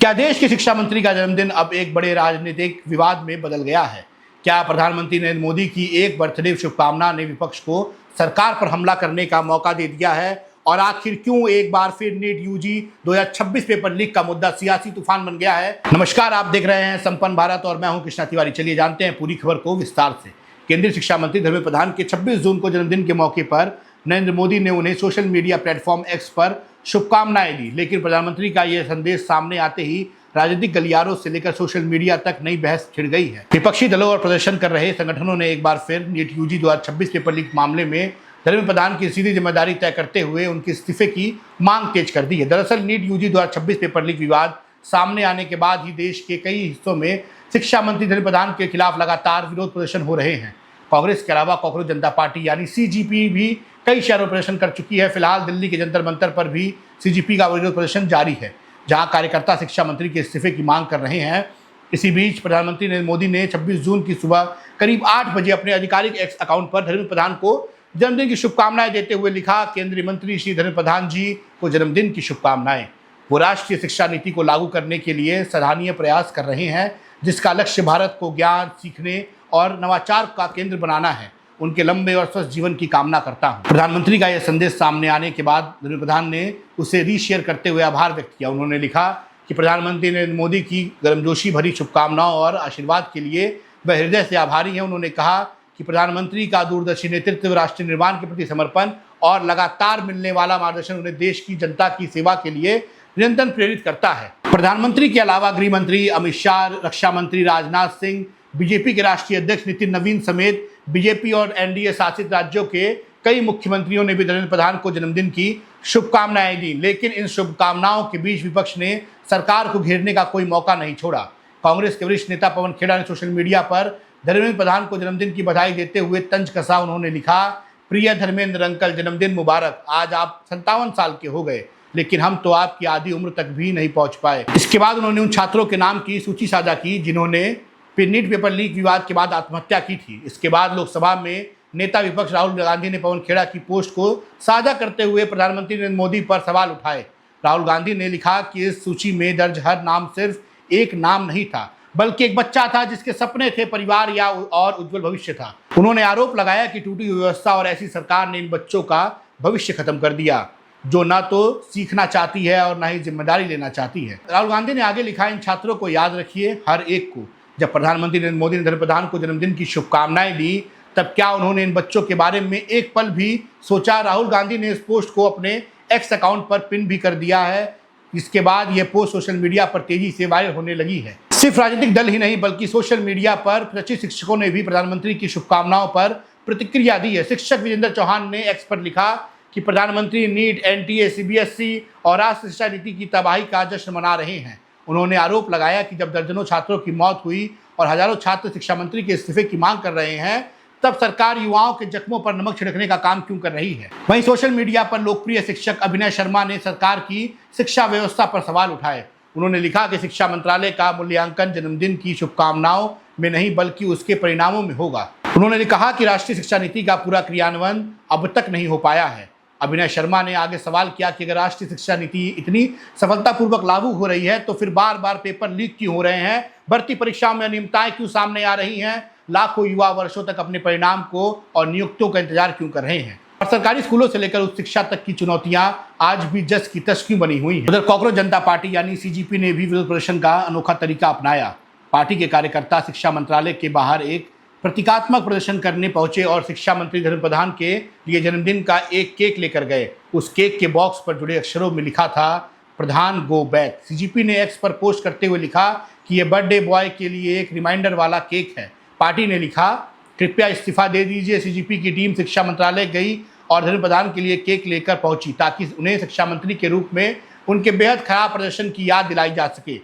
क्या देश के शिक्षा मंत्री का जन्मदिन अब एक बड़े राजनीतिक विवाद में बदल गया है? क्या प्रधानमंत्री नरेंद्र मोदी की एक बर्थडे शुभकामना ने विपक्ष को सरकार पर हमला करने का मौका दे दिया है? और आखिर क्यों एक बार फिर नीट यूजी 2026 पेपर लीक का मुद्दा सियासी तूफान बन गया है? नमस्कार, आप देख रहे हैं संपन्न भारत और मैं हूं कृष्णा तिवारी। चलिए जानते हैं पूरी खबर को विस्तार से। केंद्रीय शिक्षा मंत्री धर्मेंद्र प्रधान के 26 जून को जन्मदिन के मौके पर नरेंद्र मोदी ने उन्हें सोशल मीडिया प्लेटफॉर्म एक्स पर शुभकामनाएं दी, लेकिन प्रधानमंत्री का यह संदेश सामने आते ही राजनीतिक गलियारों से लेकर सोशल मीडिया तक नई बहस छिड़ गई है। विपक्षी दलों और प्रदर्शन कर रहे संगठनों ने एक बार फिर नीट यूजी 2026 पेपर लीक मामले में धर्मेंद्र प्रधान की सीधी जिम्मेदारी तय करते हुए उनके इस्तीफे की मांग तेज कर दी है। दरअसल नीट यूजी 2026 पेपर लीक विवाद सामने आने के बाद ही देश के कई हिस्सों में शिक्षा मंत्री धर्मेंद्र प्रधान के खिलाफ लगातार विरोध प्रदर्शन हो रहे हैं। कांग्रेस के अलावा कॉकरोच जनता पार्टी यानी सीजीपी भी कई शहरों में प्रदर्शन कर चुकी है। फिलहाल दिल्ली के जंतर मंतर पर भी सीजीपी का विरोध प्रदर्शन जारी है, जहां कार्यकर्ता शिक्षा मंत्री के इस्तीफे की मांग कर रहे हैं। इसी बीच प्रधानमंत्री नरेंद्र मोदी ने 26 जून की सुबह करीब 8 बजे अपने आधिकारिक एक्स अकाउंट पर धर्मेंद्र प्रधान को जन्मदिन की शुभकामनाएं देते हुए लिखा, केंद्रीय मंत्री श्री धर्मेंद्र प्रधान जी को जन्मदिन की शुभकामनाएं। वो राष्ट्रीय शिक्षा नीति को लागू करने के लिए सराहनीय प्रयास कर रहे हैं, जिसका लक्ष्य भारत को ज्ञान, सीखने और नवाचार का केंद्र बनाना है। उनके लंबे और स्वस्थ जीवन की कामना करता हूं। प्रधानमंत्री का यह संदेश सामने आने के बाद धर्मेंद्र प्रधान ने उसे रीशेयर करते हुए आभार व्यक्त किया। उन्होंने लिखा कि प्रधानमंत्री नरेंद्र मोदी की गर्मजोशी भरी शुभकामनाओं और आशीर्वाद के लिए वह हृदय से आभारी हैं। उन्होंने कहा कि प्रधानमंत्री का दूरदर्शी नेतृत्व, राष्ट्रीय निर्माण के प्रति समर्पण और लगातार मिलने वाला मार्गदर्शन उन्हें देश की जनता की सेवा के लिए निरंतर प्रेरित करता है। प्रधानमंत्री के अलावा गृह मंत्री अमित शाह, रक्षा मंत्री राजनाथ सिंह, बीजेपी के राष्ट्रीय अध्यक्ष नितिन नवीन समेत बीजेपी और एनडीए शासित राज्यों के कई मुख्यमंत्रियों ने भी धर्मेंद्र प्रधान को जन्मदिन की शुभकामनाएं दी, लेकिन इन शुभकामनाओं के बीच विपक्ष ने सरकार को घेरने का कोई मौका नहीं छोड़ा। कांग्रेस के वरिष्ठ नेता पवन खेड़ा ने सोशल मीडिया पर धर्मेंद्र प्रधान को जन्मदिन की बधाई देते हुए तंज कसा। उन्होंने लिखा, प्रिय धर्मेंद्र अंकल, जन्मदिन मुबारक। आज आप 57 साल के हो गए, लेकिन हम तो आपकी आधी उम्र तक भी नहीं पहुंच पाए। इसके बाद उन्होंने उन छात्रों के नाम की सूची साझा की जिन्होंने नीट पेपर लीक विवाद के बाद आत्महत्या की थी। इसके बाद लोकसभा में नेता विपक्ष राहुल गांधी ने पवन खेड़ा की पोस्ट को साझा करते हुए प्रधानमंत्री नरेंद्र मोदी पर सवाल उठाए। राहुल गांधी ने लिखा कि इस सूची में दर्ज हर नाम सिर्फ एक नाम नहीं था, बल्कि एक बच्चा था जिसके सपने थे, परिवार या और उज्जवल भविष्य था। उन्होंने आरोप लगाया कि टूटी हुई व्यवस्था और ऐसी सरकार ने इन बच्चों का भविष्य खत्म कर दिया, जो न तो सीखना चाहती है और न ही जिम्मेदारी लेना चाहती है। राहुल गांधी ने आगे लिखा, इन छात्रों को याद रखिए, हर एक को। जब प्रधानमंत्री नरेंद्र मोदी ने धर्मेंद्र प्रधान को जन्मदिन की शुभकामनाएं दी, तब क्या उन्होंने इन बच्चों के बारे में एक पल भी सोचा? राहुल गांधी ने इस पोस्ट को अपने एक्स अकाउंट पर पिन भी कर दिया है। इसके बाद यह पोस्ट सोशल मीडिया पर तेजी से वायरल होने लगी है। सिर्फ राजनीतिक दल ही नहीं, बल्कि सोशल मीडिया पर प्रशिक्षित शिक्षकों ने भी प्रधानमंत्री की शुभकामनाओं पर प्रतिक्रिया दी है। शिक्षक विजेंद्र चौहान ने एक्स पर लिखा कि प्रधानमंत्री नीट, एनटीए, सीबीएसई और राष्ट्रीय शिक्षा नीति की तबाही का जश्न मना रहे हैं। उन्होंने आरोप लगाया कि जब दर्जनों छात्रों की मौत हुई और हजारों छात्र शिक्षा मंत्री के इस्तीफे की मांग कर रहे हैं, तब सरकार युवाओं के जख्मों पर नमक छिड़कने का काम क्यों कर रही है? वहीं सोशल मीडिया पर लोकप्रिय शिक्षक अभिनय शर्मा ने सरकार की शिक्षा व्यवस्था पर सवाल उठाए। उन्होंने लिखा कि शिक्षा मंत्रालय का मूल्यांकन जन्मदिन की शुभकामनाओं में नहीं, बल्कि उसके परिणामों में होगा। उन्होंने कहा कि राष्ट्रीय शिक्षा नीति का पूरा क्रियान्वयन अब तक नहीं हो पाया है। अभिनय शर्मा ने आगे सवाल किया कि अगर राष्ट्रीय शिक्षा नीति इतनी सफलतापूर्वक लागू हो रही है, तो फिर बार बार पेपर लीक क्यों हो रहे हैं? भर्ती परीक्षाओं में अनियमितताएं क्यों सामने आ रही हैं? लाखों युवा वर्षों तक अपने परिणाम को और नियुक्तियों का इंतजार क्यों कर रहे हैं? और सरकारी स्कूलों से लेकर उच्च शिक्षा तक की चुनौतियां आज भी जस की तस क्यों बनी हुई हैं? उधर कॉकरोच जनता पार्टी यानी सीजीपी ने भी विरोध प्रदर्शन का अनोखा तरीका अपनाया। पार्टी के कार्यकर्ता शिक्षा मंत्रालय के बाहर एक प्रतीकात्मक प्रदर्शन करने पहुंचे और शिक्षा मंत्री धर्मेंद्र प्रधान के लिए जन्मदिन का एक केक लेकर गए। उस केक के बॉक्स पर जुड़े अक्षरों में लिखा था, प्रधान गो बैक। सीजीपी ने एक्स पर पोस्ट करते हुए लिखा कि यह बर्थडे बॉय के लिए एक रिमाइंडर वाला केक है। पार्टी ने लिखा, कृपया इस्तीफा दे दीजिए। सीजीपी की टीम शिक्षा मंत्रालय गई और धर्मेंद्र प्रधान के लिए केक लेकर पहुंची, ताकि उन्हें शिक्षा मंत्री के रूप में उनके बेहद खराब प्रदर्शन की याद दिलाई जा सके।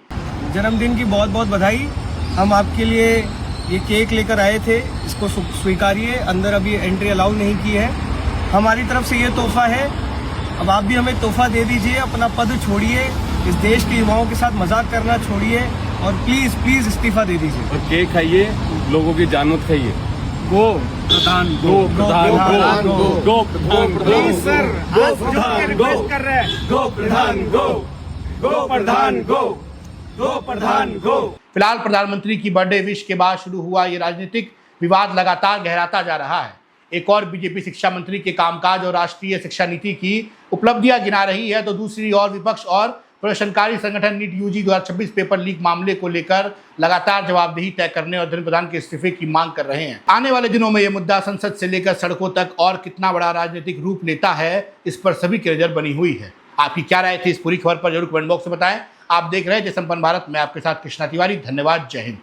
जन्मदिन की बहुत बहुत बधाई। हम आपके लिए ये केक लेकर आए थे, इसको स्वीकारिए। अंदर अभी एंट्री अलाउ नहीं की है। हमारी तरफ से ये तोहफा है। अब आप भी हमें तोहफा दे दीजिए। अपना पद छोड़िए, इस देश के युवाओं के साथ मजाक करना छोड़िए और प्लीज प्लीज इस्तीफा दे दीजिए। और केक खाइए, लोगों की जान मत खाइए। गो प्रधान गो प्रधान गो गो प्रधान प्लीज सर, हाथ जोड़ के रिक्वेस्ट कर रहे हैं। गो प्रधान गो, गो प्रधान गो। गो प्रधान गो। फिलहाल प्रधानमंत्री की बर्थडे विश के बाद शुरू हुआ ये राजनीतिक विवाद लगातार गहराता जा रहा है। एक और बीजेपी शिक्षा मंत्री के कामकाज और राष्ट्रीय शिक्षा नीति की उपलब्धियां गिना रही है, तो दूसरी ओर विपक्ष और प्रदर्शनकारी संगठन नीट यूजी 2026 पेपर लीक मामले को लेकर लगातार जवाबदेही तय करने और धर्मेंद्र प्रधान के इस्तीफे की मांग कर रहे हैं। आने वाले दिनों में यह मुद्दा संसद से लेकर सड़कों तक और कितना बड़ा राजनीतिक रूप लेता है, इस पर सभी की नजर बनी हुई है। आपकी क्या राय थी इस पूरी खबर पर जरूर कमेंट बॉक्स में बताएं। आप देख रहे हैं जय संपन्न भारत, मैं आपके साथ कृष्णा तिवारी। धन्यवाद, जय हिंद।